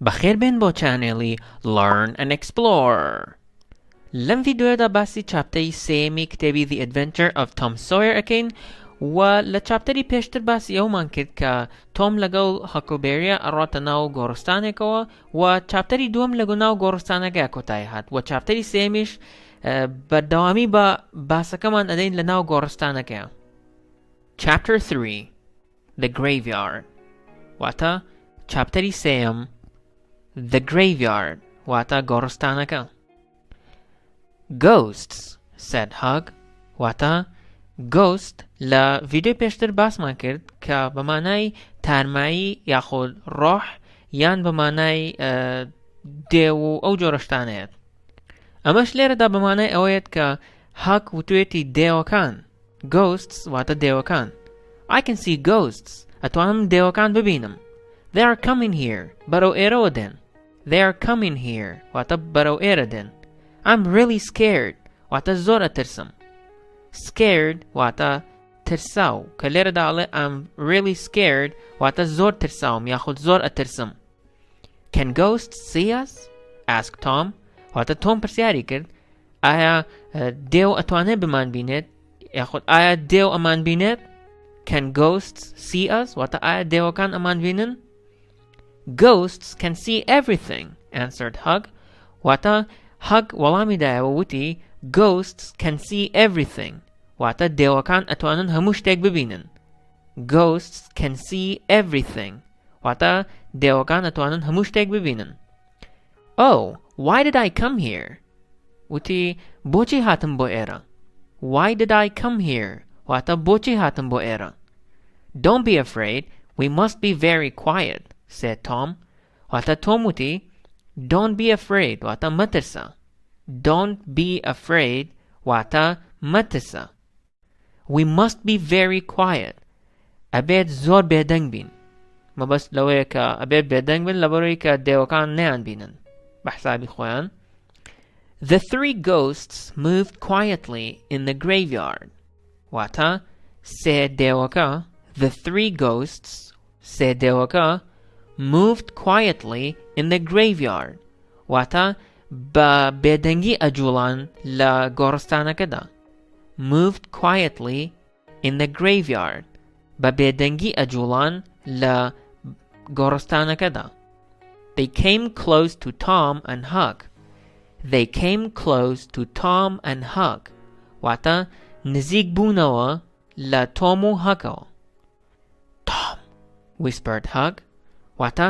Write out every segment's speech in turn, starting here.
بەخێربێن بۆ چانێڵی Learn&Explore. لەم ڤیدیۆدا باسی چاپتەری سێمی کتێبی The Adventure of Tom Sawyer ئەکەین و لە چاپتەری پێشتر باسی ئەومان کرد کە تۆم لەگەڵ هەکلبێریە ئەڕاتە ناو گۆڕستانێکەوە و چاپتەری دووەم لەگەڵ ناو گۆڕستانەکە کۆتایی هات و چاپتەری سێمیش بەردەوامی بە باسەکەمان ئەدەین لە ناو گۆڕستانەکەیە. Chapter 3 The Graveyard واتە چاپتەری سێم The Graveyard واتە گۆڕستانەکە. Ghosts said Hug واتە ghost لە ڤیدیۆی پێشتر باسمان کرد کە بە مانای تارمایی یاخود ڕۆح یان بە مانای دێو و ئەو جۆرەشتانەیەت. ئەمەش لێرەدا بە مانای ئەوەیەت کە هەک وتوێتی دێوەکان. Ghosts واتە دێوەکان. I can see ghosts. ئەتوانم دێوەکان ببینم. They are coming here. بەرەو ئێرەوە دێن. They are coming here واتە بەرەو ئێرە دێن. I'm really scared واتە زۆر ئەترسم. Scared واتە ترساو کە لێرەدا ئەڵێ I'm really scared واتە زۆر ترساوم یاخود زۆر ئەترسم. Can ghosts see us? asked Tom. واتە تۆم پرسیاری کرد ئایا دێو ئەتوانێت بمان بینێت یاخود ئایا دێو ئەمان بینێت؟ Can ghosts see us? واتە ئایا دێوەکان ئەمان بینن؟ Ghosts can see everything, answered Hug. واتە Hug وەڵامی دایەوە وتی Ghosts can see everything. واتە دێوەکان ئەتوانن هەموو شتێک ببینن. Ghosts can see everything. واتە دێوەکان ئەتوانن هەموو شتێک ببینن. Oh, why did I come here? وتی بۆچی هاتم بۆ ئێرە؟ Why did I come here? واتە بۆچی هاتم بۆ ئێرە؟ Don't be afraid. We must be very quiet, said Tom. واتە تۆم وتی Don't be afraid واتە مەترسە. Don't be afraid واتە مەترسە. We must be very quiet. ئەبێت زۆر بێدەنگ بین. مەبەست لەوەیە کە ئەبێت بێدەنگ بن لەبەرەوەی کە دێوەکان نەیان بینن بە حسابی خۆیان. The three ghosts moved quietly in the graveyard. واتە سێ دێوەکە The three ghosts سێ دێوەکە moved quietly in the graveyard. واتە بە بێدەنگی ئەجوڵان لە گۆڕستانەکەدا. Moved quietly in the graveyard. بە بێدەنگی ئەجوڵان لە گۆڕستانەکەدا. They came close to Tom and Hug. They came close to Tom and Hug. واتە نزیک بوونەوە لە تۆم و هەکەوە. Tom, whispered Hug. واتە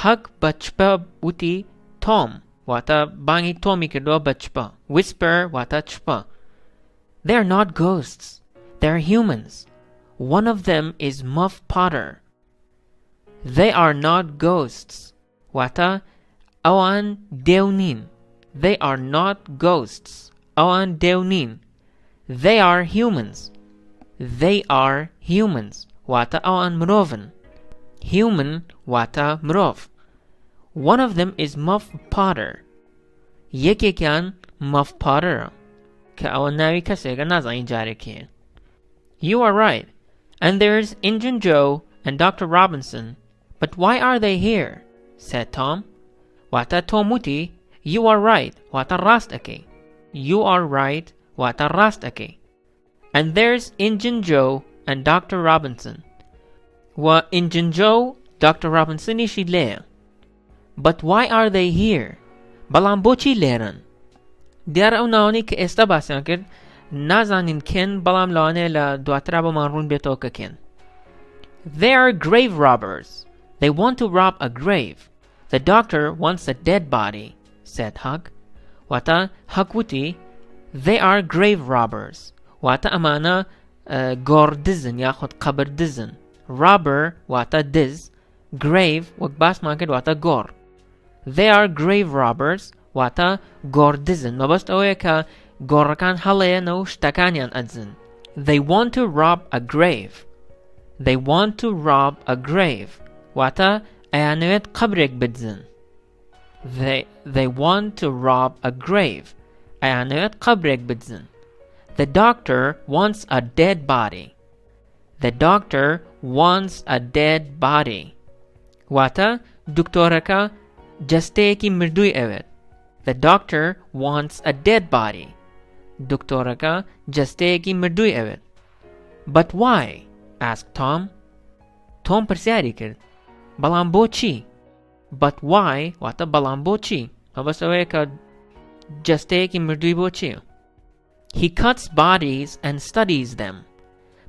هەگ بە چپە وتی تۆم واتە بانگی تۆمی کردووە بە چپە. Whisper واتە چپە. They're not ghosts. They're humans. One of them is Muff Potter. They are not ghosts. واتە ئەوان دێو نین. They are not ghosts. ئەوان دێو نین. They are humans. They are humans. واتە ئەوان مرۆڤن. Human واتە مرۆڤ. One of them is Muff Potter. یەکێکیان Muff Potterە کە ئەوە ناوی کەسێکە نازانین جارێکیە. You are right. And there's Injun Joe and Dr. Robinson. But why are they here? said Tom. واتە تۆم وتی You are right واتە ڕاست ئەکەی. You are right واتە ڕاست ئەکەی. And there's Injun Joe and Dr. Robinson. و Injun Joe Dr. Robinsoniشی لێیە. But why are they here? بەڵام بۆچی لێرن؟ دیارە ئەو ناوانەی کە ئێستا باسییان کرد نازانین کێن بەڵام لەوانەیە لە دواترا بۆمان ڕوون بێتەوە کە کێن. They are grave robbers. They want to rob a grave. The doctor wants a dead body, said Hug. واتە هەگ وتی They are grave robbers. واتە ئەمانە گۆڕ دزن یاخود قەبر دزن. Robber واتە دز. Grave وەک باسمان کرد واتە گۆڕ. They are grave robbers واتە گۆڕ دزن. مەبەست ئەوەیە کە گۆڕەکان هەڵەیەنە و شتەکانیان ئەدزن. They want to rob a grave. They want to rob a grave. واتە ئەیانەوێت قەبرێک بدزن. They want to rob a grave. ئەیانەوێت قەبرێک بدزن. The doctor wants a dead body. The doctor wants a dead body. واتە دکتۆرەکە جەستەیەکی مردووی ئەوێت. The doctor wants a dead body. دکتۆرەکە جەستەیەکی مردووی ئەوێت. But why? asked Tom. Tom پرسیاری کرد. بەڵام بۆچی؟ But why واتە بەڵام بۆچی؟ مەبەست ئەوەیە کە جەستەیەکی مردووی بۆچیە؟ He cuts bodies and studies them.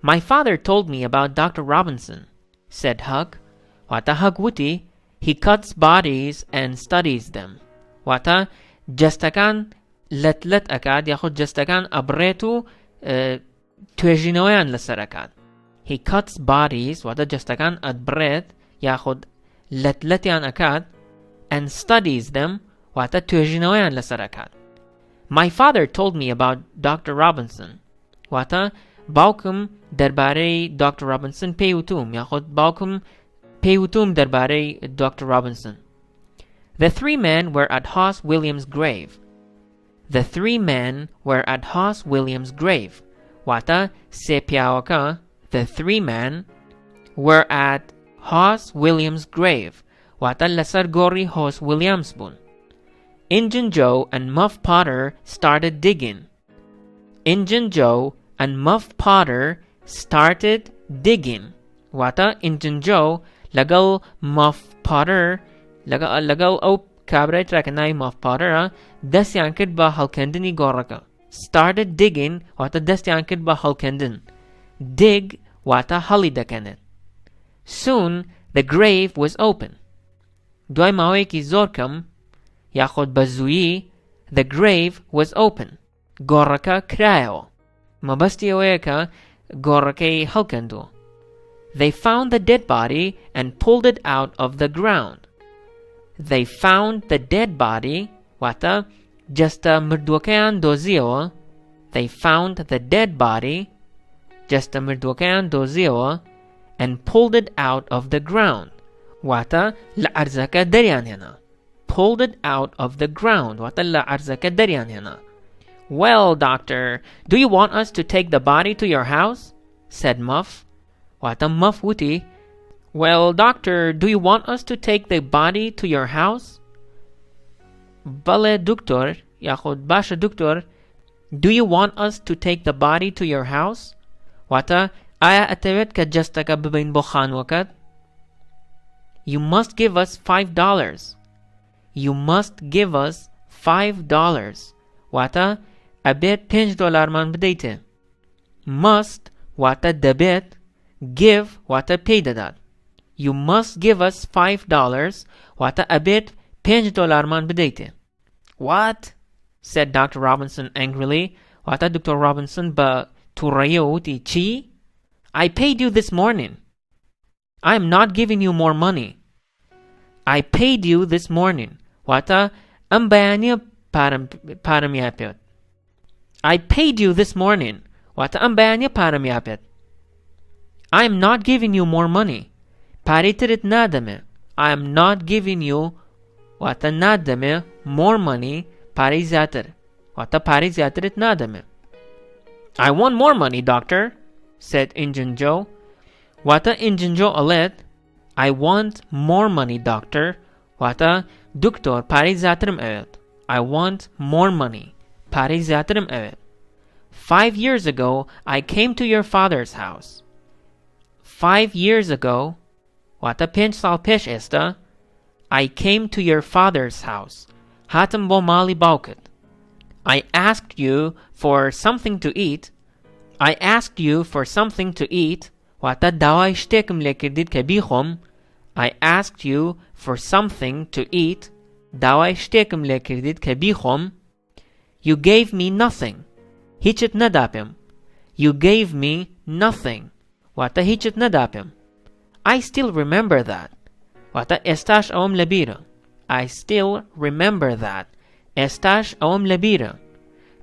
My father told me about Dr. Robinson, said Hug. واتە Hug وتی He cuts bodies and studies them. واتە جەستەکان لەت ئەکات یاخود جەستەکان ئەبڕێت و توێژینەوەیان لەسەر ئەکات. He cuts bodies واتە جەستەکان ئەدبڕێت یاخود لەتیان ئەکات and studies them واتە توێژینەوەیان لەسەر ئەکات. My father told me about Dr. Robinson. واتە باوکم دەربارەی Dr. Robinson پێی وتوم یاخود باوکم پێی وتوم دەربارەی Dr. Robinson. The three men were at Hoss Williams' grave. The three men were at Hoss Williams' grave. واتە سێ پیاوەکە the three men were at Hoss Williams' grave. واتە لەسەر گۆڕی Hoss Williams بوون. Injun Joe and Muff Potter started digging. Injun Joe and Muff Potter started digging. واتە Injun Joe لەگەڵ Muff Potter لەگەڵ ئەو کابرای ترەکە ناوی Muff Potterە دەستیان کرد بە هەڵکەندنی گۆڕەکە. Started digging واتە دەستیان کرد بە هەڵکەندن. Dig واتە هەڵی دەکەنێت. Soon the grave was open. دوای ماوەیەکی زۆر کەم یاخود بە زوویی the grave was open. گۆڕەکە کرایەوە. مەبەستی ئەوەیە کە گۆڕەکەی هەڵکەندووە. They found the dead body and pulled it out of the ground. They found the dead body واتە جەستە مردووەکەیان دۆزیەوە. They found the dead body جەستە مردووەکەیان دۆزیەوە and pulled it out of the ground واتە لە عەرزەکە دەریان هێنا. Pulled it out of the ground واتە لە عەرزەکە دەریان هێنا. Well, doctor, do you want us to take the body to your house? said Muff. واتە Muff وتی Well, doctor, do you want us to take the body to your house? بەڵێ دکتۆر یاخود باشە دکتۆر Do you want us to take the body to your house? واتە ئایا ئەتەوێت کە جەستەکە ببین بۆ خانووەکەت؟ You must give us $5. You must give us $5. واتە ئەبێت $5 بدەیتێ. Must واتە دەبێت give واتە پێی دەدات. You must give us $5 واتە ئەبێت $5 بدەیتێ. What? said Dr. Robinson angrily. واتە دکتۆر Robinson بە تووڕەییەوە وتی چی؟ I paid you this morning. I am not giving you more money. I paid you this morning. واتە ئەم بەیانیە پارەم یاپێت. I paid you this morning. واتە ئەم بەیانیە پارەم یاپێت. I am not giving you more money. پارەی ترت نادەمێ. I am not giving you واتە نادەمێ more money پارەی زیاتر. واتە پارەی زیاترت نادەمێ. I want more money, doctor, said Injun Joe. واتە Injun Joe ئەڵێت I want more money, doctor. واتە دکتۆر پارەی زیاترم ئەوێت. I want more money. پارەی زیاترم ئەوێت. 5 years ago, I came to your father's house. 5 years ago, واتە 5 ساڵ پێش ئێستا I came to your father's house. هاتم بۆ ماڵی باوکت. I asked you for something to eat. I asked you for something to eat. واتە داوای شتێکم لێ کردیت کە بیخۆم. I asked you for something to eat. داوای شتێکم لێ کردیت کە بیخۆم. You gave me nothing. هیچت نەدا پێم. You gave me nothing. واتە هیچت نەدا پێم. I still remember that. واتە ئێستاش ئەوم لەبیرە. I still remember that. ئێستاش ئەوم لەبیرە.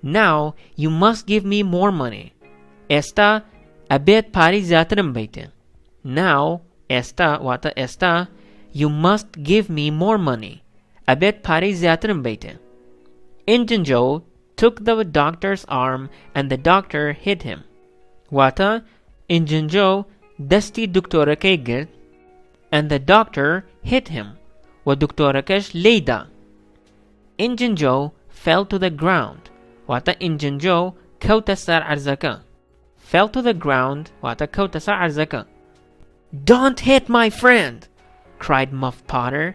Now you must give me more money. ئێستا ئەبێت پارەی زیاترم بیتێ. Now ئێستا واتە ئێستا you must give me more money. ئەبێت پارەی زیاترم بیتێ. Injun Joe took the doctor's arm and the doctor hit him. واتە Injun Joe دەستی دکتۆرەکەی گرت and the doctor hit him. و دکتۆرەکەش لێیدا. Injun Joe fell to the ground واتە Injun Joe کەوتە سەر عەرزەکە. fell to the ground واتە کەوتە سەر عەرزەکە. Don't hit my friend! cried Muff Potter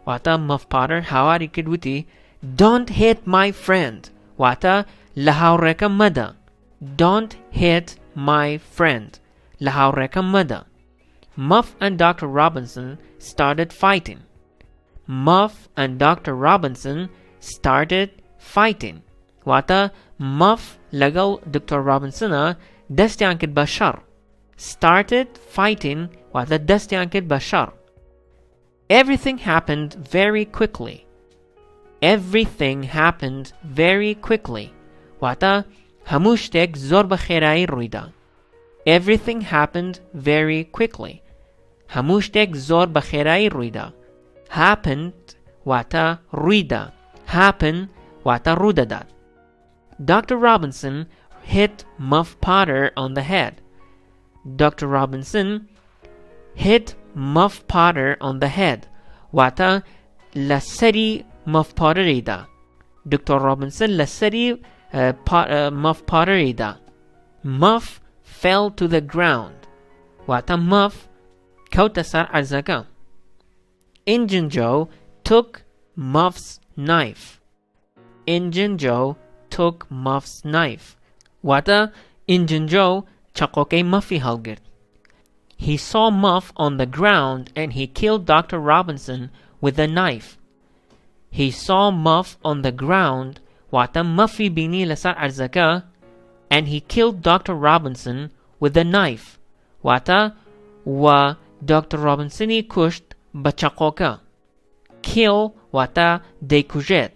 واتە Muff Potter هاواری کرد وتی Don't hit my friend واتە لە هاوڕێکەم مەدە. Don't hit my friend لە هاوڕێکەم مەدە. Muff and Dr. Robinson started fighting. Muff and Dr. Robinson started fighting واتە Muff لەگەڵ Dr. Robinsonە دەستیان کرد بە شەڕ. started fighting واتە دەستیان کرد بە شەڕ. Everything happened very quickly. Everything happened very quickly واتە هەموو شتێک زۆر بە خێرایی ڕوویدا. Everything happened very quickly. هەموو شتێک زۆر بە خێرایی ڕوویدا. happened واتە ڕوویدا. happen واتە ڕوودەدات. Dr. Robinson hit Muff Potter on the head. Dr. Robinson hit Muff Potter on the head واتە لەسەری Muff Potterیدا. Dr. Robinson لەسەری Muff Potterیدا. Muff fell to the ground واتە Muff کەوتە سەر عەرزەکە. Injun Joe took Muff's knife. Injun Joe took Muff's knife واتە Injun Joe چەقۆکەی Muffی هەڵگرت. He saw Muff on the ground and he killed Dr. Robinson with a knife. He saw Muff on the ground واتە Muffی بینی لەسەر عەرزەکە and he killed Dr. Robinson with a knife واتە و Dr. Robinsoni کوشت بە چەقۆکە. kill واتە دەیکوژێت.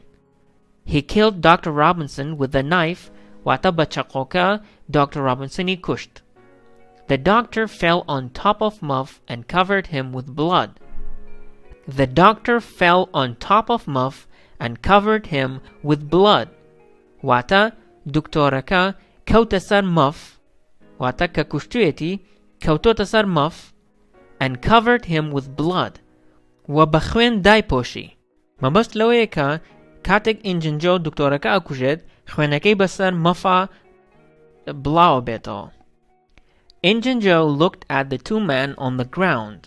He killed Dr. Robinson with a knife واتە بە چەقۆکە Dr. Robinsoni کوشت. The doctor fell on top of Muff and covered him with blood. The doctor fell on top of Muff and covered him with blood واتە دکتۆرەکە کەوتە سەر Muff واتە کە کوشتوێتی کەوتۆتە سەر Muff and covered him with blood و بە خوێن دایپۆشی. مەبەست لەوەیە کە کاتێک Injun Joe دکتۆرەکە ئەکوژێت خوێنەکەی بەسەر Muffa بڵاو بێتەوە. Injun Joe looked at the two men on the ground.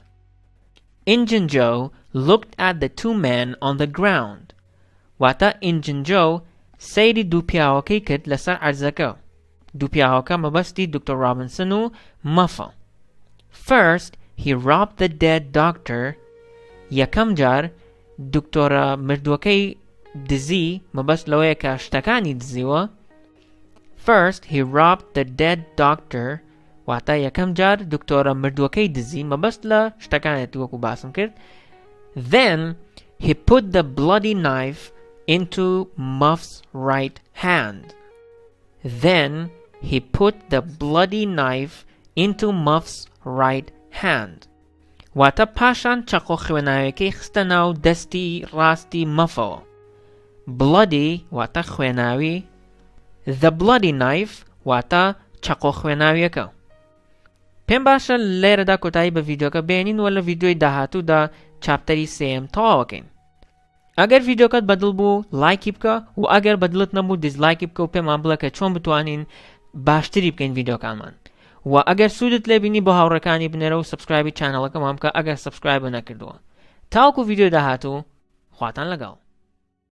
Injun Joe looked at the two men on the ground واتە Injun Joe سەیری دوو پیاوەکەی کرد لەسەر عەرزەکە. دوو پیاوەکە مەبەستی Dr. Robinson و Muffa. First he robbed the dead doctor. یەکەم جار دکتۆرە مردووەکەی دزی مەبەست لەوەیە کە شتەکانی دزیوە. First he robbed the dead doctor واتە یەکەم جار دکتۆرە مردووەکەی دزی مەبەست لە شتەکانێتی وەکو باسم کرد. Then he put the bloody knife into Muff's right hand. Then he put the bloody knife into Muff's right hand واتە پاشان چەقۆ خوێناویەکەی خستە ناو دەستی ڕاستی مەفەوە. bloody واتە خوێناوی. the bloody knife واتە چەقۆ خوێناویەکە. پێم باشە لێرەدا کۆتایی بە ڤیدیۆکە بێنین و لە ڤیدیۆی داهاتوودا چاپتەری سێم تەواوەکەین. ئەگەر ڤیدیۆکەت بەدڵ بوو لایکی بکە و ئەگەر بەدڵت نەبوو دیزلایکی بکە و پێمان بڵێ کە چۆن بتوانین باشتری بکەین ڤیدیۆکانمان. و ئەگەر سوودت لێبینی بۆ هاوڕێکانی بنێرە و سبسکرایبی چانەڵەکەمان بکە ئەگەر سبسکرایب نەکردووە. تاوەکو ڤیدیۆ داهاتوو خواتان لەگەڵ.